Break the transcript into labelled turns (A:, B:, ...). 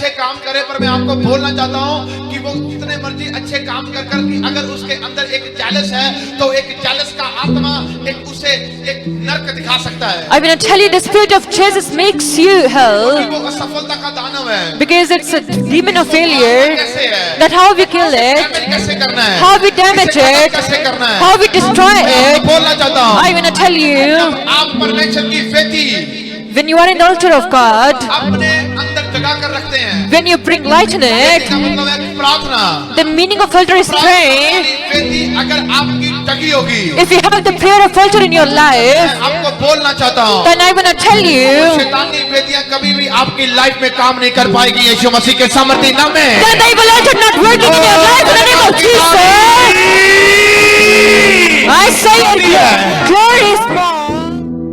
A: अच्छे काम करे, पर मैं आपको बोलना चाहता हूँ कि वो जितने मर्जी अच्छे काम कर कर कि अगर उसके अंदर एक जेलस है, तो एक जेलस का आत्मा एक उसे एक नरक दिखा सकता है।
B: I will tell you, the spirit of Jesus makes you hell
A: वो असफलता का दानव है।
B: because it's a demon of failure.
A: कैसे है?
B: That how we kill it,
A: कैसे करना है?
B: how we damage it,
A: कैसे करना है?
B: how we destroy it.
A: बोलना चाहता हूँ।
B: I will tell you,
A: आप परमेश्वर की वेदी
B: when you are in the altar of God,
A: अपने अंदर जगा कर रखते हैं।
B: when you bring light in it,
A: इसका मतलब है प्रार्थना।
B: the meaning of altar is praying.
A: वेदी अगर आपकी जगी होगी,
B: If you have the prayer of altar in your life,
A: आपको बोलना चाहता हूँ,
B: then I will tell you,
A: शैतानी वेदियां कभी भी आपकी लाइफ में काम नहीं कर पाएगी यीशु मसीह के सामर्थ्य नाम में।
B: that the evil altar not working in your life in the name of Jesus. I say it, glory is mine.